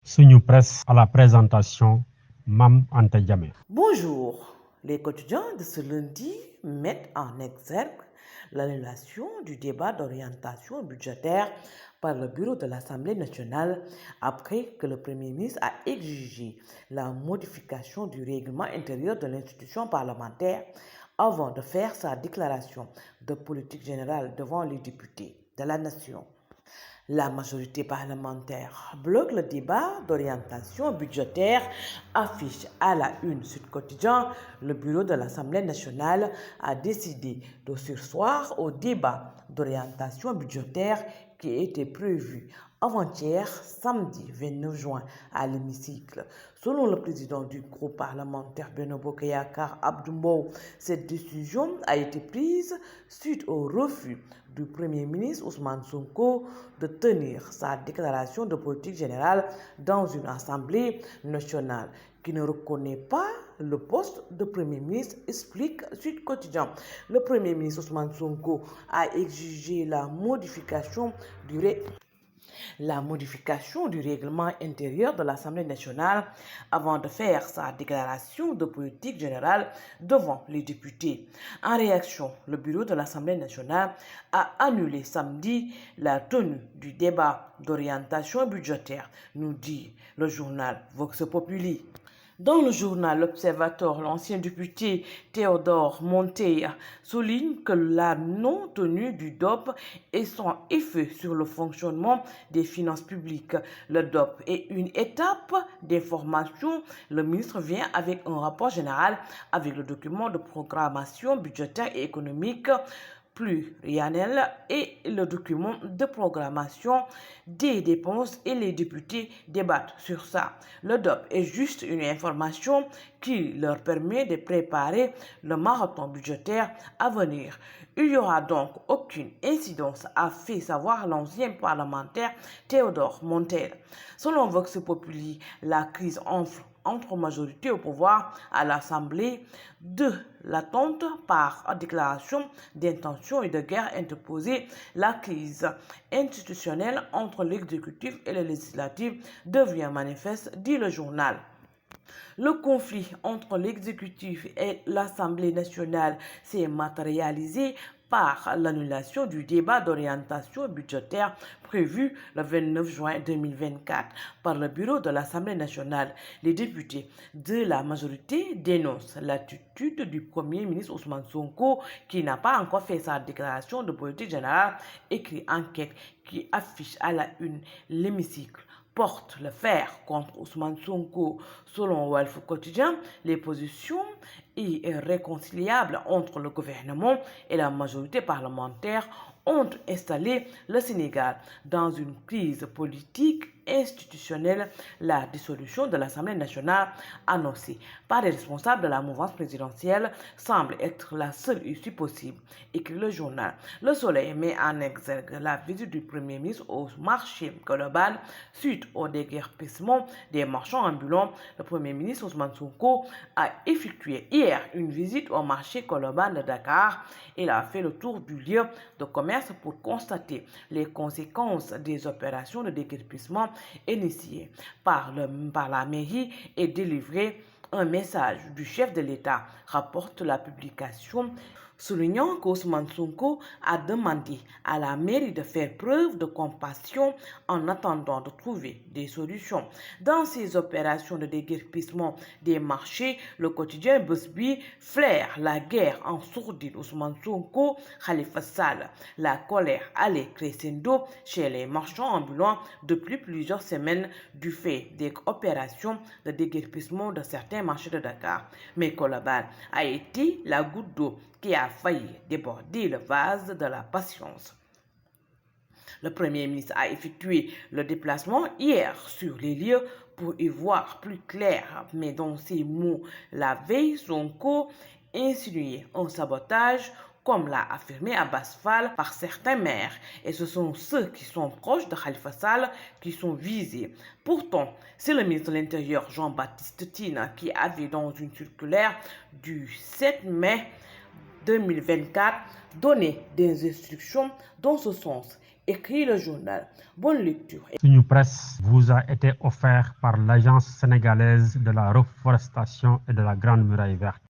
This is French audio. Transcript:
Suñu presse à la présentation, Mam Anta Diamé. Bonjour. Les quotidiens de ce lundi mettent en exergue l'annulation du débat d'orientation budgétaire par le bureau de l'Assemblée nationale après que le Premier ministre a exigé la modification du règlement intérieur de l'institution parlementaire avant de faire sa déclaration de politique générale devant les députés de la nation. La majorité parlementaire bloque le débat d'orientation budgétaire, affiche à la une Sud Quotidien. Le bureau de l'Assemblée nationale a décidé de surseoir au débat d'orientation budgétaire qui était prévu avant-hier, samedi 29 juin, à l'hémicycle. Selon le président du groupe parlementaire Benno Bokk Yakaar, Abdou Mbow, cette décision a été prise suite au refus du Premier ministre Ousmane Sonko de tenir sa déclaration de politique générale dans une assemblée nationale qui ne reconnaît pas le poste de Premier ministre, explique Sud Quotidien. Le Premier ministre Ousmane Sonko a exigé la modification du règlement intérieur de l'Assemblée nationale avant de faire sa déclaration de politique générale devant les députés. En réaction, le bureau de l'Assemblée nationale a annulé samedi la tenue du débat d'orientation budgétaire, nous dit le journal Vox Populi. Dans le journal L'Observateur, l'ancien député Théodore Monteil souligne que la non-tenue du DOP est sans effet sur le fonctionnement des finances publiques. Le DOP est une étape d'information. Le ministre vient avec un rapport général avec le document de programmation budgétaire et économique pluriannuel et le document de programmation des dépenses et les députés débattent sur ça. Le DOP est juste une information qui leur permet de préparer le marathon budgétaire à venir. Il n'y aura donc aucune incidence, a fait savoir l'ancien parlementaire Théodore Monteil. Selon Vox Populi, la crise entre majorité au pouvoir à l'Assemblée de l'attente par déclaration d'intention et de guerre interposée, la crise institutionnelle entre l'exécutif et le législatif devient manifeste, dit le journal. Le conflit entre l'exécutif et l'Assemblée nationale s'est matérialisé par l'annulation du débat d'orientation budgétaire prévu le 29 juin 2024 par le bureau de l'Assemblée nationale. Les députés de la majorité dénoncent l'attitude du Premier ministre Ousmane Sonko qui n'a pas encore fait sa déclaration de politique générale, écrit Enquête qui affiche à la une l'hémicycle porte le fer contre Ousmane Sonko. Selon Walf Quotidien, les positions irréconciliables entre le gouvernement et la majorité parlementaire ont installé le Sénégal dans une crise politique institutionnelle. La dissolution de l'Assemblée nationale annoncée par les responsables de la mouvance présidentielle semble être la seule issue possible, écrit le journal. Le Soleil met en exergue la visite du Premier ministre au marché global suite au déguerpissement des marchands ambulants. Le Premier ministre Ousmane Sonko a effectué hier une visite au marché global de Dakar. Il a fait le tour du lieu de commerce pour constater les conséquences des opérations de déguerpissement initiées par la mairie et délivrer un message du chef de l'État, rapporte la publication, soulignant qu'Ousmane Sonko a demandé à la mairie de faire preuve de compassion en attendant de trouver des solutions. Dans ces opérations de déguerpissement des marchés, le quotidien Bës Bi flaire la guerre en sourdine. Ousmane Sonko, Khalifa Sall, la colère allait crescendo chez les marchands ambulants depuis plusieurs semaines du fait des opérations de déguerpissement de certains marchés de Dakar. Mais Colobane a été la goutte d'eau qui a failli déborder le vase de la patience. Le Premier ministre a effectué le déplacement hier sur les lieux pour y voir plus clair, mais dans ses mots, la veille, Sonko insinuait un sabotage, comme l'a affirmé Abass Fall par certains maires. Et ce sont ceux qui sont proches de Khalifa Sall qui sont visés. Pourtant, c'est le ministre de l'Intérieur Jean-Baptiste Tine qui avait dans une circulaire du 7 mai 2024 donné des instructions dans ce sens écrit le journal. Bonne lecture. Sunu Presse vous a été offert par l'Agence sénégalaise de la reforestation et de la Grande Muraille Verte.